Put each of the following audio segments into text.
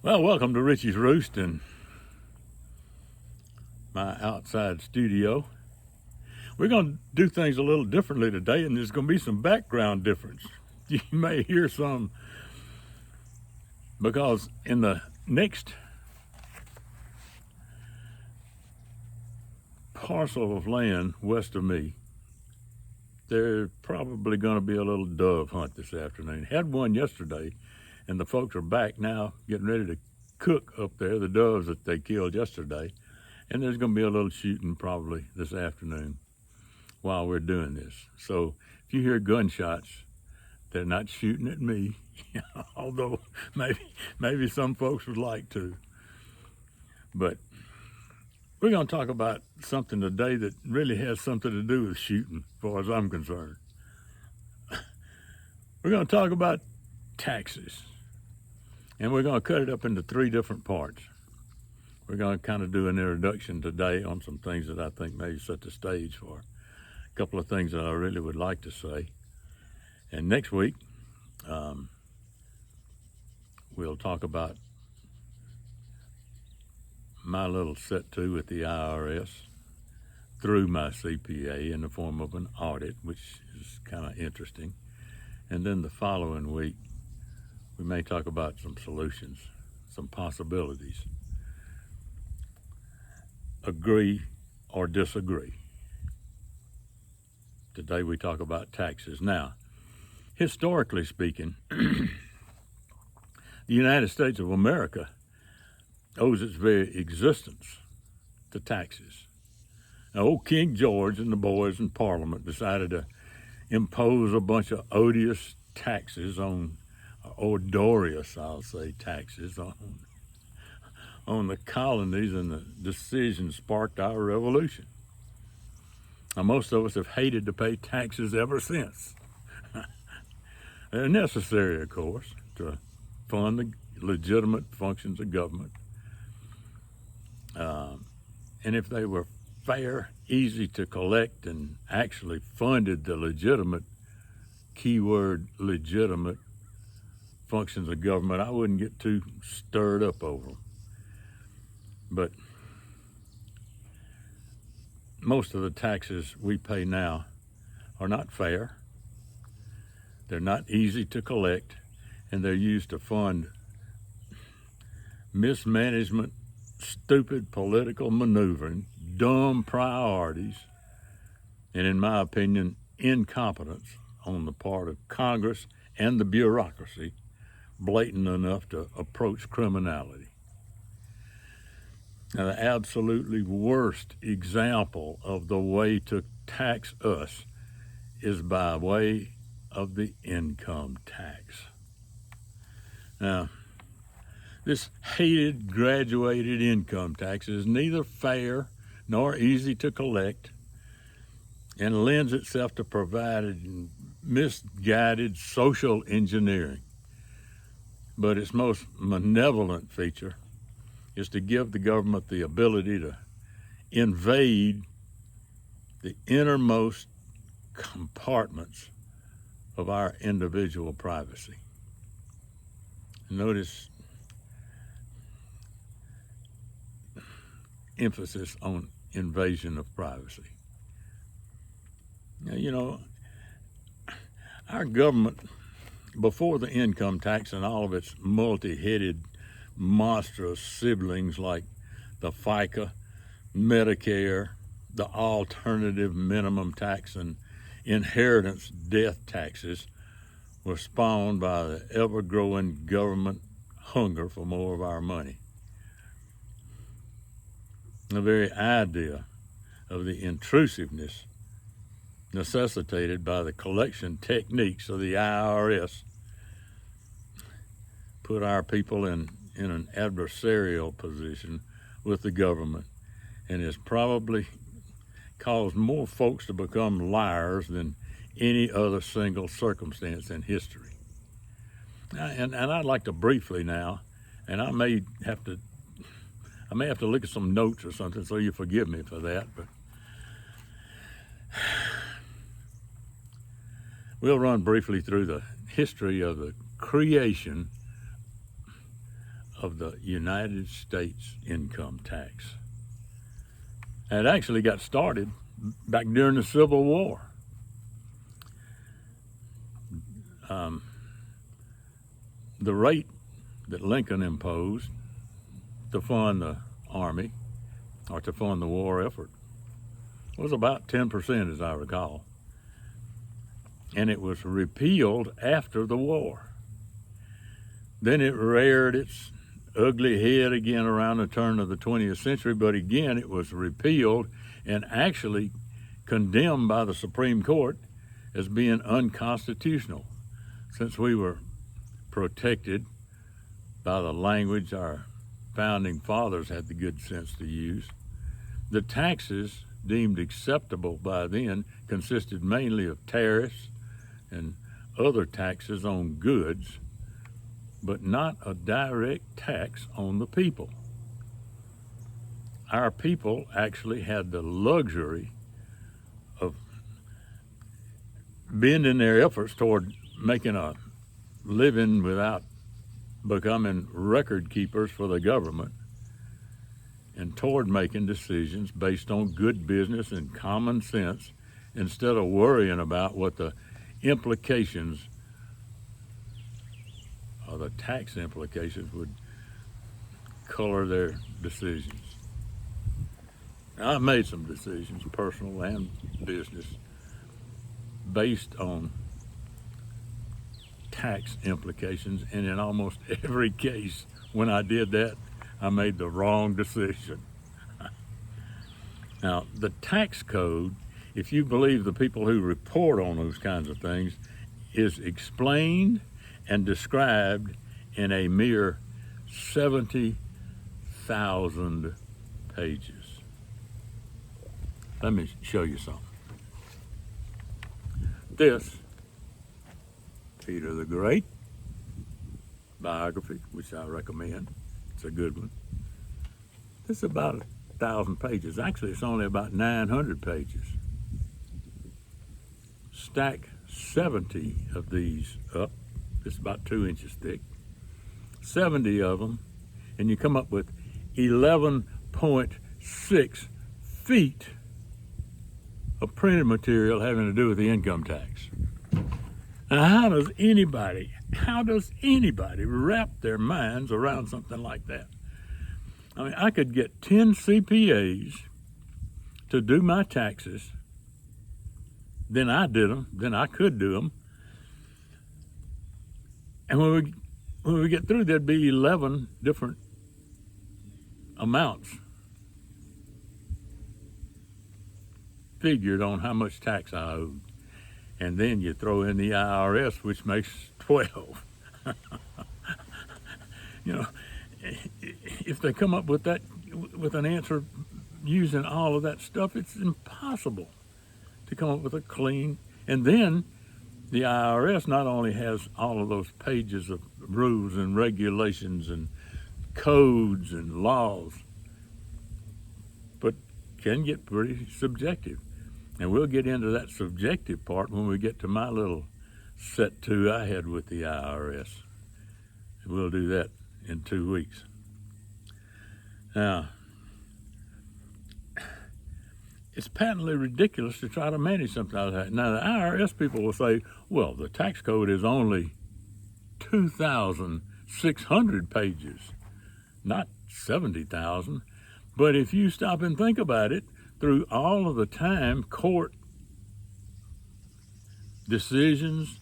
Well, welcome to Richie's Roost and my outside studio. We're going to do things a little differently today, and there's going to be some background difference. You may hear some because in the next parcel of land west of me, there's probably going to be a little dove hunt this afternoon. Had one yesterday, and the folks are back now getting ready to cook up there the doves that they killed yesterday. And there's going to be a little shooting probably this afternoon while we're doing this. So if you hear gunshots, they're not shooting at me, although maybe some folks would like to. But we're going to talk about something today that really has something to do with shooting, as far as I'm concerned. We're going to talk about taxes, and we're going to cut it up into three different parts. We're going to kind of do an introduction today on some things that I think maybe set the stage for a couple of things that I really would like to say. And next week, we'll talk about my little set to with the IRS through my CPA in the form of an audit, which is kind of interesting. And then the following week, we may talk about some solutions, some possibilities. Agree or disagree. Today we talk about taxes. Now, historically speaking, the United States of America owes its very existence to taxes. Now, old King George and the boys in Parliament decided to impose a bunch of odious taxes on, odorous, I'll say, taxes on the colonies, and the decision sparked our revolution. Now, most of us have hated to pay taxes ever since. They're necessary, of course, to fund the legitimate functions of government. And if they were fair, easy to collect, and actually funded the legitimate, keyword legitimate, functions of government, I wouldn't get too stirred up over them. But most of the taxes we pay now are not fair. They're not easy to collect, and they're used to fund mismanagement, stupid political maneuvering, dumb priorities, and in my opinion, incompetence on the part of Congress and the bureaucracy, blatant enough to approach criminality. Now, the absolutely worst example of the way to tax us is by way of the income tax. Now, this hated graduated income tax is neither fair nor easy to collect, and lends itself to providing misguided social engineering. But its most malevolent feature is to give the government the ability to invade the innermost compartments of our individual privacy. Notice emphasis on invasion of privacy. Now, you know, our government, before the income tax and all of its multi-headed monstrous siblings like the FICA, Medicare, the alternative minimum tax, and inheritance death taxes, were spawned by the ever-growing government hunger for more of our money. The very idea of the intrusiveness necessitated by the collection techniques of the IRS put our people in an adversarial position with the government, and has probably caused more folks to become liars than any other single circumstance in history. And I'd like to briefly now, and I may have to look at some notes or something, so you forgive me for that, but we'll run briefly through the history of the creation of the United States income tax. And it actually got started back during the Civil War. The rate that Lincoln imposed to fund the Army or to fund the war effort was about 10%, as I recall. And it was repealed after the war. Then it reared its ugly head again around the turn of the 20th century, but again it was repealed and actually condemned by the Supreme Court as being unconstitutional, since we were protected by the language our founding fathers had the good sense to use. The taxes deemed acceptable by then consisted mainly of tariffs and other taxes on goods, but not a direct tax on the people. Our people actually had the luxury of bending their efforts toward making a living without becoming record keepers for the government, and toward making decisions based on good business and common sense instead of worrying about what the implications or the tax implications would color their decisions. Now, I've made some decisions, personal and business, based on tax implications, and in almost every case when I did that, I made the wrong decision. Now, the tax code, if you believe the people who report on those kinds of things, is explained and described in a mere 70,000 pages. Let me show you something. This, Peter the Great biography, which I recommend. It's a good one. This is about 1,000 pages. Actually, it's only about 900 pages. Stack 70 of these up. It's about 2 inches thick. 70 of them, and you come up with 11.6 feet of printed material having to do with the income tax. Now, how does anybody wrap their minds around something like that? I mean, I could get 10 CPAs to do my taxes, then I did them, then I could do them. And when we get through, there'd be 11 different amounts figured on how much tax I owed. And then you throw in the IRS, which makes 12. You know, if they come up with that, with an answer using all of that stuff, it's impossible to come up with a clean. And then the IRS not only has all of those pages of rules and regulations and codes and laws, but can get pretty subjective. And we'll get into that subjective part when we get to my little set two I had with the IRS. We'll do that in 2 weeks. Now, it's patently ridiculous to try to manage something like that. Now, the IRS people will say, well, the tax code is only 2,600 pages, not 70,000. But if you stop and think about it, through all of the time, court decisions,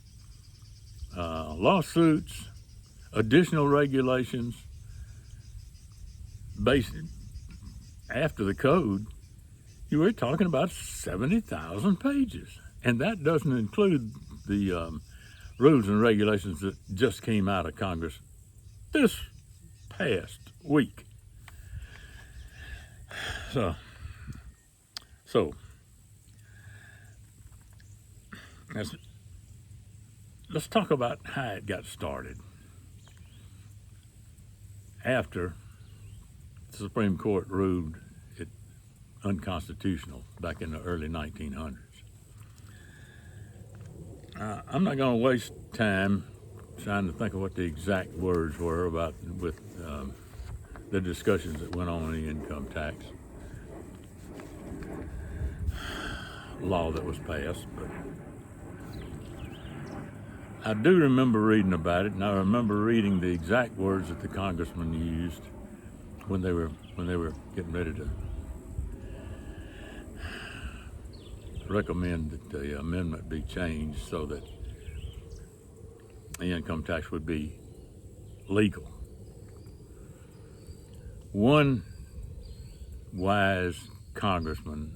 lawsuits, additional regulations based after the code, you were talking about 70,000 pages. And that doesn't include the rules and regulations that just came out of Congress this past week. So let's talk about how it got started. After the Supreme Court ruled it unconstitutional back in the early 1900s. I'm not going to waste time trying to think of what the exact words were about with the discussions that went on in the income tax law that was passed. But I do remember reading about it, and I remember reading the exact words that the congressman used when they were getting ready to recommend that the amendment be changed so that the income tax would be legal. One wise congressman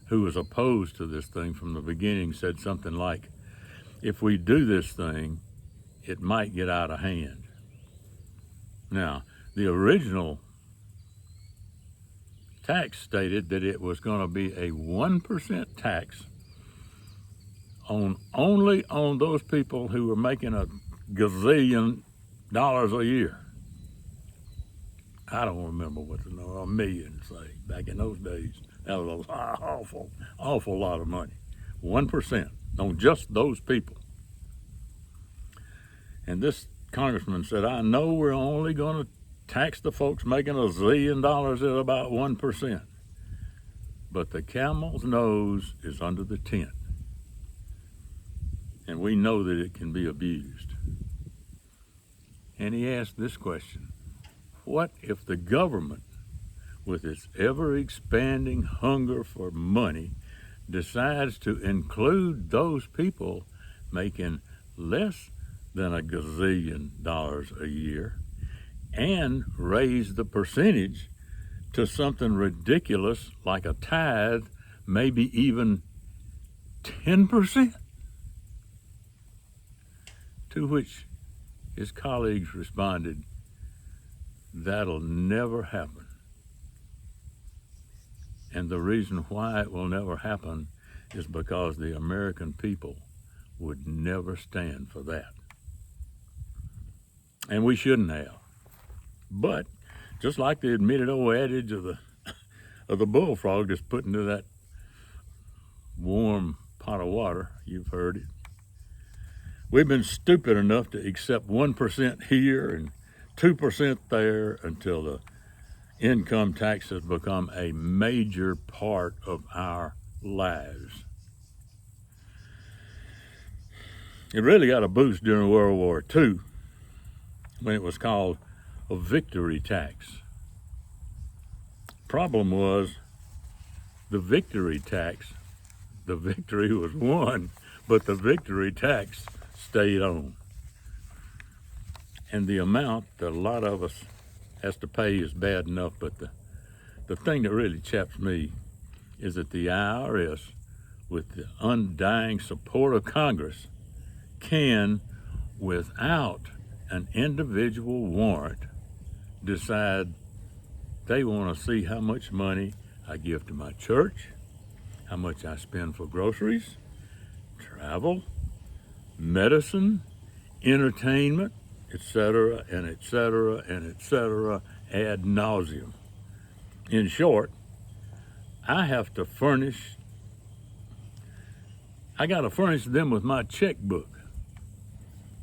who was opposed to this thing from the beginning said something like, if we do this thing, it might get out of hand. Now, the original tax stated that it was going to be a 1% tax only on those people who were making a gazillion dollars a year. I don't remember what the number, a million, say, back in those days. That was an awful lot of money. 1% on just those people. And this congressman said, I know we're only going to tax the folks making $1 zillion at about 1%. But the camel's nose is under the tent. And we know that it can be abused. And he asked this question, what if the government, with its ever-expanding hunger for money, decides to include those people making less than $1 gazillion a year and raise the percentage to something ridiculous like a tithe, maybe even 10%? To which his colleagues responded, that'll never happen. And the reason why it will never happen is because the American people would never stand for that. And we shouldn't have. But just like the admitted old adage of the bullfrog that's put into that warm pot of water, you've heard it. We've been stupid enough to accept 1% here and 2% there until the income tax has become a major part of our lives. It really got a boost during World War II when it was called a victory tax. Problem was the victory tax, the victory was won, but the victory tax stayed on. And the amount that a lot of us has to pay is bad enough, but the thing that really chaps me is that the IRS, with the undying support of Congress, can, without an individual warrant, decide they want to see how much money I give to my church, how much I spend for groceries, travel, medicine, entertainment, etc., and etc., and etc., ad nauseum. In short, I got to furnish them with my checkbook,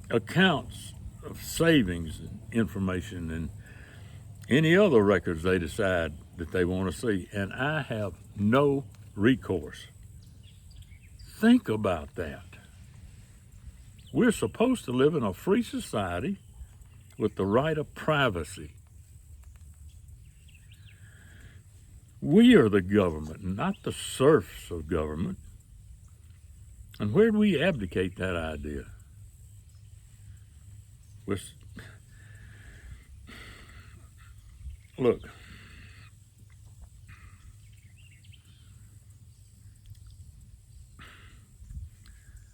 accounts of savings information, and any other records they decide that they want to see, and I have no recourse. Think about that. We're supposed to live in a free society with the right of privacy. We are the government, not the serfs of government. And where do we abdicate that idea? Look,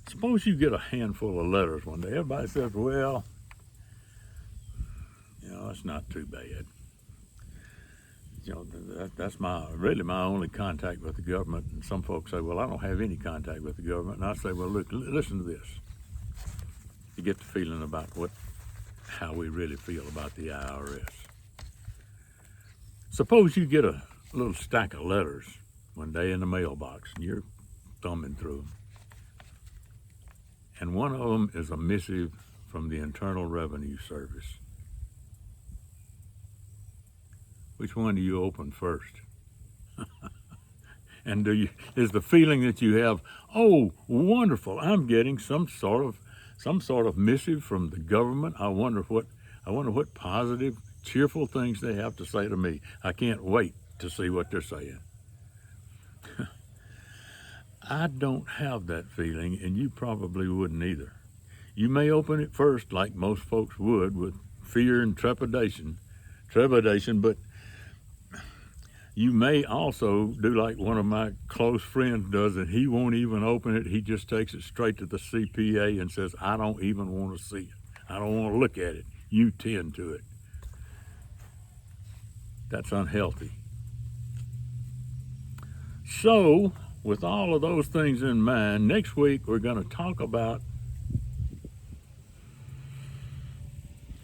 suppose you get a handful of letters one day. Everybody says, well, it's not too bad. That's really my only contact with the government. And some folks say, well, I don't have any contact with the government. And I say, well, look, listen to this. You get the feeling about how we really feel about the IRS. Suppose you get a little stack of letters one day in the mailbox, and you're thumbing through them. And one of them is a missive from the Internal Revenue Service. Which one do you open first? And is the feeling that you have, oh, wonderful, I'm getting some sort of missive from the government. I wonder what positive, cheerful things they have to say to me. I can't wait to see what they're saying. I don't have that feeling, and you probably wouldn't either. You may open it first, like most folks would, with fear and trepidation, but you may also do like one of my close friends does, and he won't even open it. He just takes it straight to the CPA and says, I don't even want to see it. I don't want to look at it. You tend to it. That's unhealthy. So, with all of those things in mind, next week we're going to talk about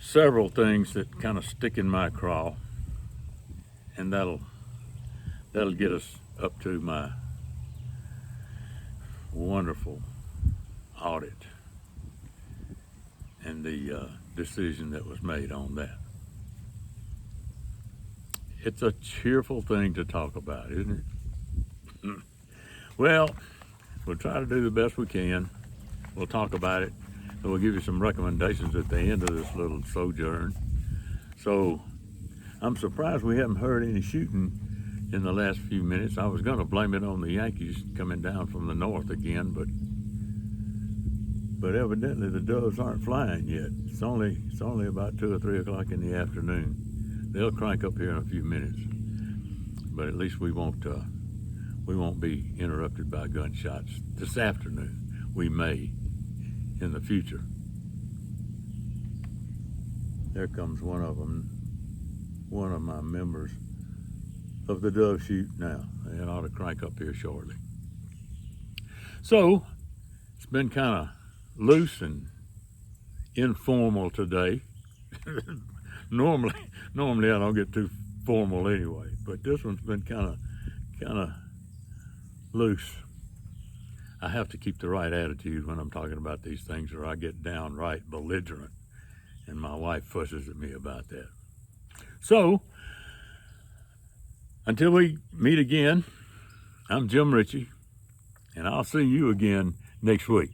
several things that kind of stick in my craw, and that'll get us up to my wonderful audit and the decision that was made on that. It's a cheerful thing to talk about, isn't it? Well, we'll try to do the best we can. We'll talk about it, and we'll give you some recommendations at the end of this little sojourn. So I'm surprised we haven't heard any shooting in the last few minutes. I was going to blame it on the Yankees coming down from the north again, but evidently the doves aren't flying yet. It's only about 2 or 3 o'clock in the afternoon. They'll crank up here in a few minutes, but at least we won't be interrupted by gunshots this afternoon. We may in the future. There comes one of them, one of my members of the dove shoot now. They ought to crank up here shortly. So it's been kind of loose and informal today. Normally I don't get too formal anyway, but this one's been kind of loose. I have to keep the right attitude when I'm talking about these things, or I get downright belligerent, and my wife fusses at me about that. So, until we meet again, I'm Jim Ritchie, and I'll see you again next week.